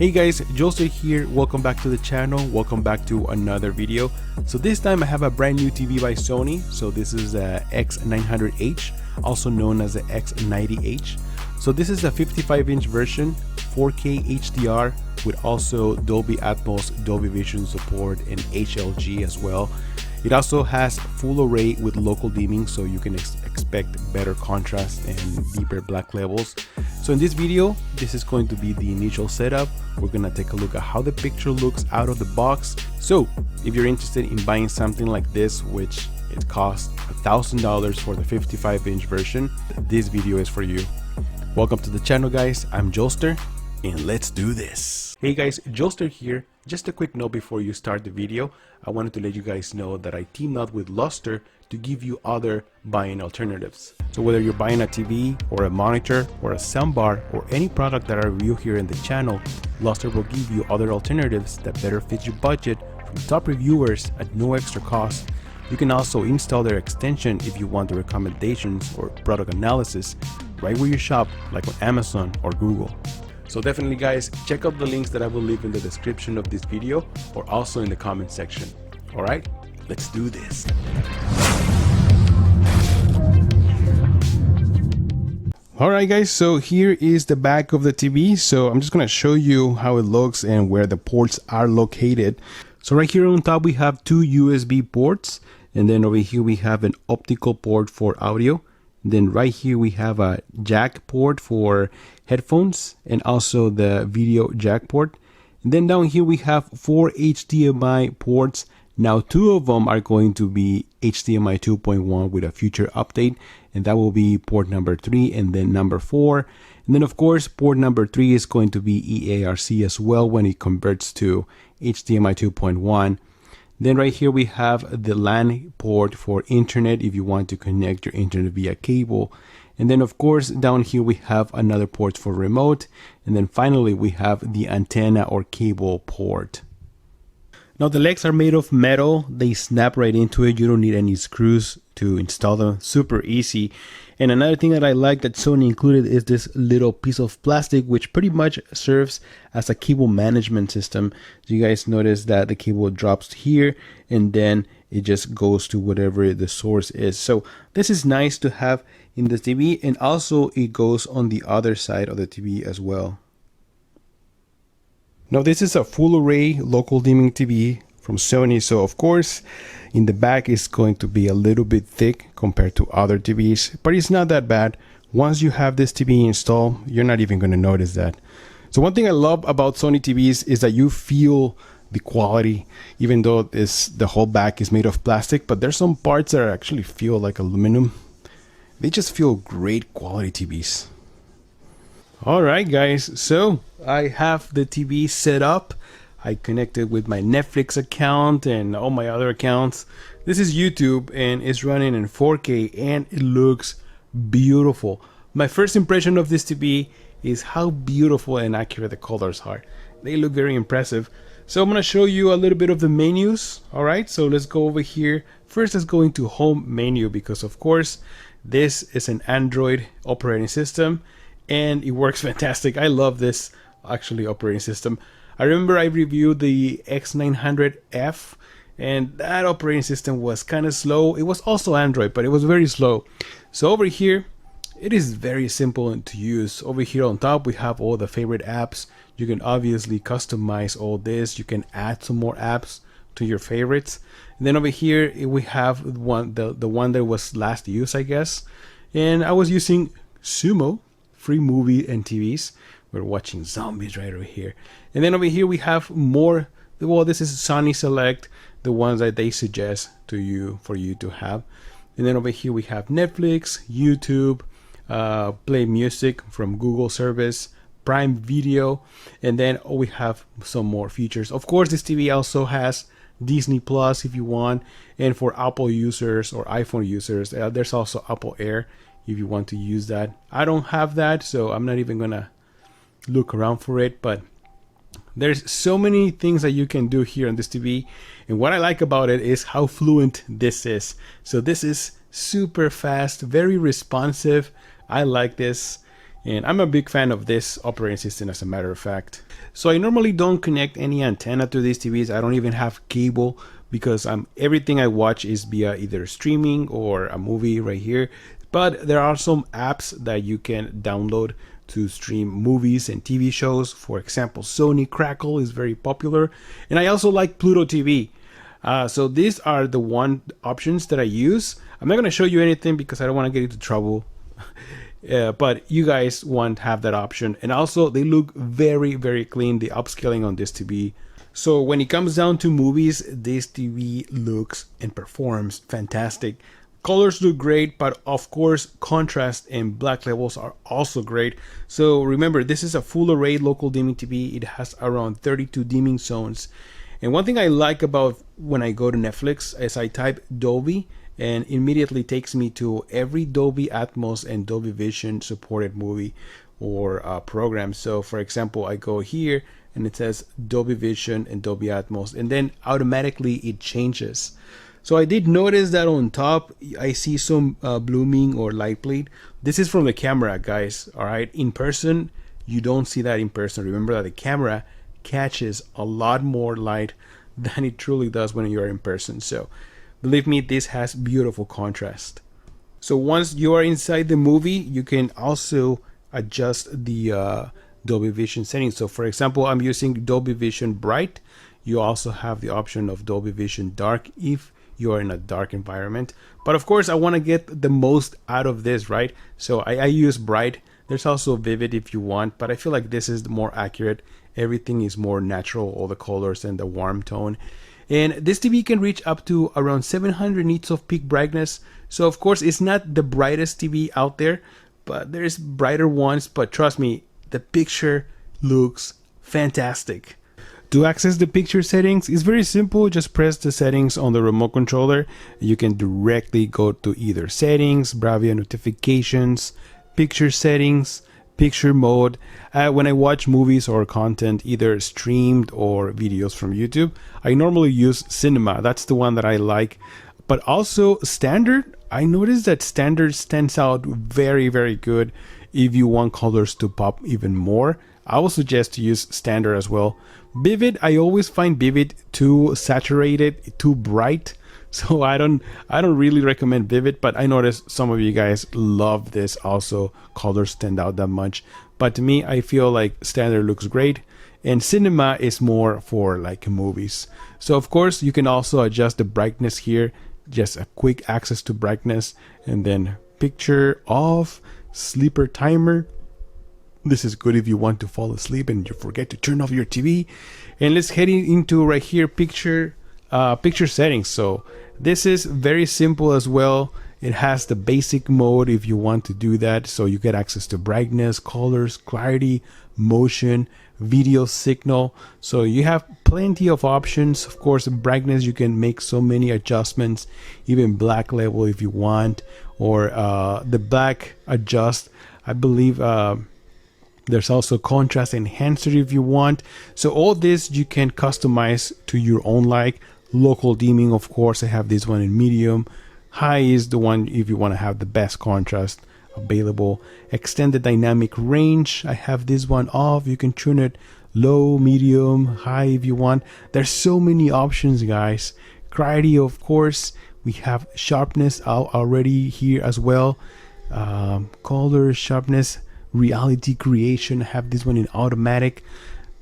Hey guys, Joseph here. Welcome back to the channel. Welcome back to another video. So this time I have a brand new TV by Sony. So this is a X900H, also known as the X90H. So this is a 55-inch version, 4K HDR with also Dolby Atmos, Dolby Vision support, and HLG as well. It also has full array with local dimming, so you can expect better contrast and deeper black levels. So in this video, this is going to be the initial setup. We're gonna take a look at how the picture looks out of the box. So if you're interested in buying something like this, which it costs $1,000 for the 55-inch version, this video is for you. Welcome to the channel, guys. I'm Jolster, and let's do this. Hey guys, Jolster here. Just a quick note before you start the video. I wanted to let you guys know that I teamed up with Lustre to give you other buying alternatives. So whether you're buying a TV or a monitor or a soundbar or any product that I review here in the channel, Lustre will give you other alternatives that better fit your budget from top reviewers at no extra cost. You can also install their extension if you want the recommendations or product analysis right where you shop, like on Amazon or Google. So definitely guys, check out the links that I will leave in the description of this video or also in the comment section. Alright, let's do this. Alright guys, so here is the back of the TV. So I'm just going to show you how it looks and where the ports are located. So right here on top we have two USB ports, and then over here we have an optical port for audio. Then right here we have a jack port for headphones and also the video jack port. And then down here we have 4 HDMI ports. Now 2 of them are going to be HDMI 2.1 with a future update, and that will be port number 3 and then number 4. And then of course port number 3 is going to be EARC as well when it converts to HDMI 2.1. Then right here we have the LAN port for internet if you want to connect your internet via cable. And then of course down here we have another port for remote. And then finally we have the antenna or cable port. Now the legs are made of metal. They snap right into it. You don't need any screws to install them. Super easy. And another thing that I like that Sony included is this little piece of plastic, which pretty much serves as a cable management system. So you guys notice that the cable drops here and then it just goes to whatever the source is. So this is nice to have in the TV, and also it goes on the other side of the TV as well. Now this is a full array local dimming TV from Sony, so of course in the back is going to be a little bit thick compared to other TVs, but it's not that bad. Once you have this TV installed, you're not even going to notice that. So one thing I love about Sony TVs is that you feel the quality, even though the whole back is made of plastic, but there's some parts that actually feel like aluminum. They just feel great quality TVs. Alright guys, so I have the TV set up. I connected with my Netflix account and all my other accounts. This is YouTube and it's running in 4K and it looks beautiful. My first impression of this TV is how beautiful and accurate the colors are. They look very impressive. So I'm going to show you a little bit of the menus. Alright, so let's go over here. First let's go into home menu, because of course this is an Android operating system and it works fantastic. I love this actually operating system. I remember I reviewed the X900F and that operating system was kind of slow. It was also Android, but it was very slow. So over here, it is very simple to use. Over here on top, we have all the favorite apps. You can obviously customize all this. You can add some more apps to your favorites. And then over here, we have the one that was last used, I guess. And I was using Sumo, free movie and TVs. We're watching zombies right over here. And then over here we have more. Well, this is Sony Select, the ones that they suggest to you for you to have. And then over here we have Netflix, YouTube, Play Music from Google service, Prime Video, and then we have some more features. Of course, this TV also has Disney Plus if you want, and for Apple users or iPhone users, there's also Apple Air if you want to use that. I don't have that, so I'm not even gonna look around for it, but there's so many things that you can do here on this TV, and what I like about it is how fluent this is. So this is super fast, very responsive. I like this. And I'm a big fan of this operating system, as a matter of fact. So I normally don't connect any antenna to these TVs. I don't even have cable, because everything I watch is via either streaming or a movie right here. But there are some apps that you can download to stream movies and TV shows. For example, Sony Crackle is very popular, and I also like Pluto TV. So these are the options that I use. I'm not going to show you anything because I don't want to get into trouble. But you guys won't have that option. And also they look very, very clean. The upscaling on this TV. So when it comes down to movies, this TV looks and performs fantastic. Colors look great, but of course contrast and black levels are also great. So remember, this is a full array local dimming TV. It has around 32 dimming zones. And one thing I like about when I go to Netflix is I type Dolby, and immediately takes me to every Dolby Atmos and Dolby Vision supported movie or program. So for example, I go here and it says Dolby Vision and Dolby Atmos, and then automatically it changes. So I did notice that on top I see some blooming or light bleed. This is from the camera, guys. All right, in person you don't see that in person. Remember that the camera catches a lot more light than it truly does when you're in person. So believe me, this has beautiful contrast. So once you are inside the movie, you can also adjust the Dolby Vision settings. So for example, I'm using Dolby Vision Bright. You also have the option of Dolby Vision Dark if you are in a dark environment. But of course, I want to get the most out of this, right? So I use Bright. There's also Vivid if you want, but I feel like this is the more accurate. Everything is more natural, all the colors and the warm tone. And this TV can reach up to around 700 nits of peak brightness. So of course, it's not the brightest TV out there, but there's brighter ones. But trust me, the picture looks fantastic. To access the picture settings, it's very simple. Just press the settings on the remote controller. You can directly go to either settings, Bravia notifications, picture settings, picture mode. When I watch movies or content, either streamed or videos from YouTube, I normally use cinema. That's the one that I like. But also standard, I noticed that standard stands out very, very good. If you want colors to pop even more, I would suggest to use standard as well. Vivid, I always find Vivid too saturated, too bright. So I don't really recommend Vivid, but I noticed some of you guys love this also. Colors stand out that much. But to me, I feel like standard looks great, and cinema is more for like movies. So of course, you can also adjust the brightness here. Just a quick access to brightness, and then picture off, sleeper timer. This is good if you want to fall asleep and you forget to turn off your TV. And let's head into right here, picture settings. So this is very simple as well. It has the basic mode if you want to do that. So you get access to brightness, colors, clarity, motion, video signal. So you have plenty of options. Of course, brightness, you can make so many adjustments, even black level if you want, or the black adjust. I believe there's also contrast enhancer if you want. So all this you can customize to your own like. Local dimming, of course, I have this one in medium. High is the one if you want to have the best contrast available. Extended dynamic range, I have this one off. You can tune it low, medium, high if you want. There's so many options, guys. Clarity, of course, we have sharpness out already here as well. Color, sharpness, reality creation, I have this one in automatic.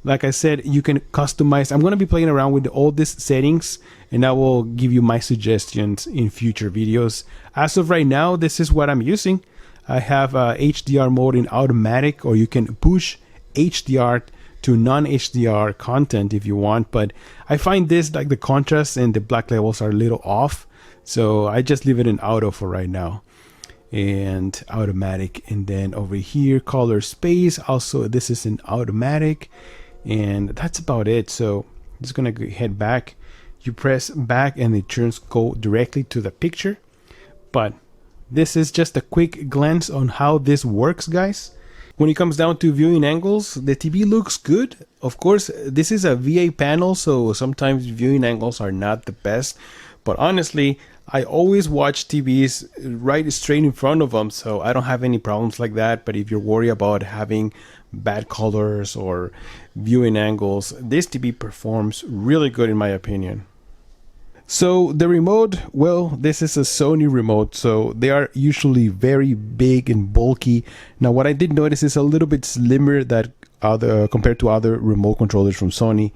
Like I said, you can customize. I'm going to be playing around with all these settings, and I will give you my suggestions in future videos. As of right now, this is what I'm using. I have HDR mode in automatic, or you can push HDR to non-HDR content if you want. But I find this, like the contrast and the black levels are a little off. So I just leave it in auto for right now. And automatic. And then over here, color space. Also, this is in automatic. And that's about it. So I'm just gonna head back. You press back and the turns go directly to the picture. But this is just a quick glance on how this works, guys. When it comes down to viewing angles, the TV looks good. Of course, this is a VA panel, so sometimes viewing angles are not the best. But honestly, I always watch TVs right straight in front of them, so I don't have any problems like that. But if you're worried about having bad colors or viewing angles, this TV performs really good in my opinion. So the remote, well, this is a Sony remote, so they are usually very big and bulky. Now what I did notice is a little bit slimmer that compared to other remote controllers from Sony,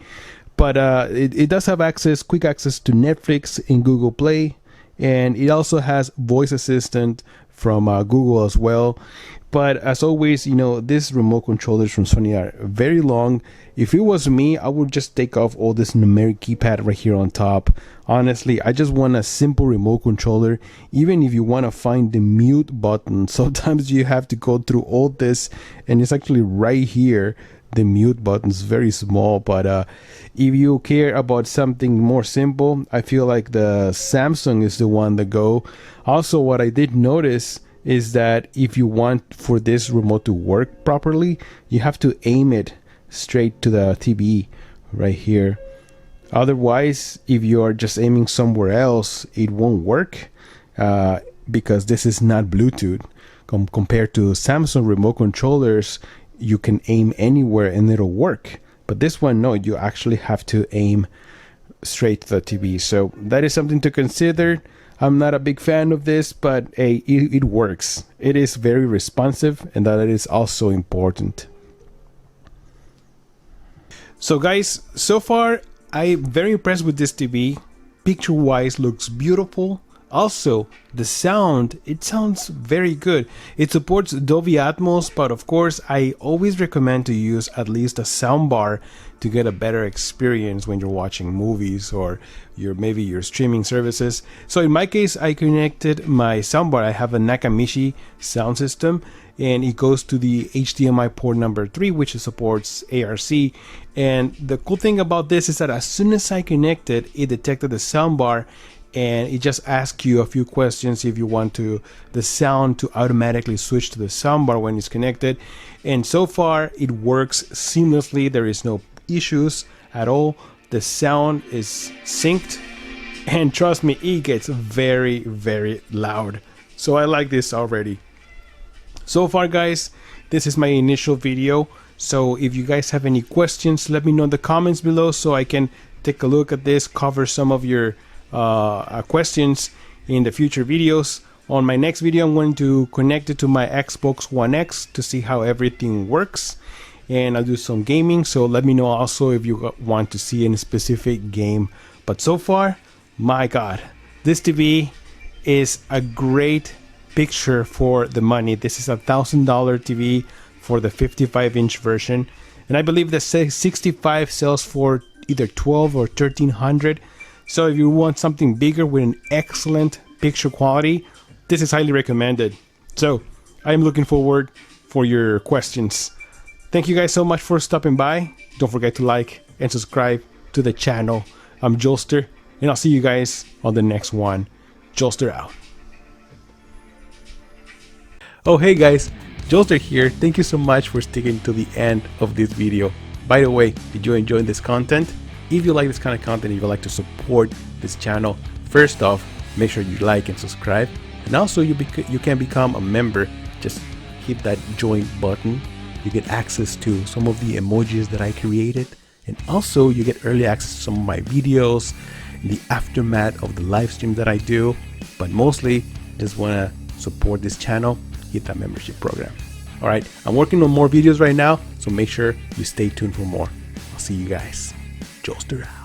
but it does have quick access to Netflix and Google Play, and it also has voice assistant from Google as well. But as always, you know, these remote controllers from Sony are very long. If it was me, I would just take off all this numeric keypad right here on top. Honestly, I just want a simple remote controller. Even if you want to find the mute button, sometimes you have to go through all this, and it's actually right here. The mute button is very small, but if you care about something more simple, I feel like the Samsung is the one to go. Also, what I did notice is that if you want for this remote to work properly, you have to aim it straight to the TV right here. Otherwise, if you are just aiming somewhere else, it won't work because this is not Bluetooth. Compared to Samsung remote controllers, you can aim anywhere and it'll work. But this one, no, you actually have to aim straight to the TV. So that is something to consider. I'm not a big fan of this, but hey, it works. It is very responsive, and that is also important. So guys, so far I'm very impressed with this TV. Picture wise, looks beautiful. Also, the sound, it sounds very good. It supports Dolby Atmos, but of course I always recommend to use at least a soundbar to get a better experience when you're watching movies or maybe your streaming services. So in my case, I connected my soundbar. I have a Nakamichi sound system, and it goes to the HDMI port number 3, which supports ARC. And the cool thing about this is that as soon as I connected, it detected the soundbar, and it just asks you a few questions if you want the sound to automatically switch to the soundbar when it's connected. And so far it works seamlessly. There is no issues at all. The sound is synced, and trust me, it gets very, very loud. So I like this already. So far guys, this is my initial video. So if you guys have any questions, let me know in the comments below so I can take a look at this, cover some of your questions in the future videos. On my next video, I'm going to connect it to my Xbox One X to see how everything works, and I'll do some gaming. So let me know also if you want to see any specific game. But so far, my god, this TV is a great picture for the money. This is $1,000 TV for the 55-inch version, and I believe the 65 sells for either 12 or 1300. So if you want something bigger with an excellent picture quality, this is highly recommended. So I'm looking forward for your questions. Thank you guys so much for stopping by. Don't forget to like and subscribe to the channel. I'm Jolster, and I'll see you guys on the next one. Jolster out. Oh hey guys, Jolster here. Thank you so much for sticking to the end of this video. By the way, did you enjoy this content? If you like this kind of content, if you like to support this channel, first off, make sure you like and subscribe, and also you can become a member. Just hit that join button. You get access to some of the emojis that I created, and also you get early access to some of my videos, the aftermath of the live stream that I do. But mostly, just want to support this channel, hit that membership program. All right, I'm working on more videos right now, so make sure you stay tuned for more. I'll see you guys. Jolster out.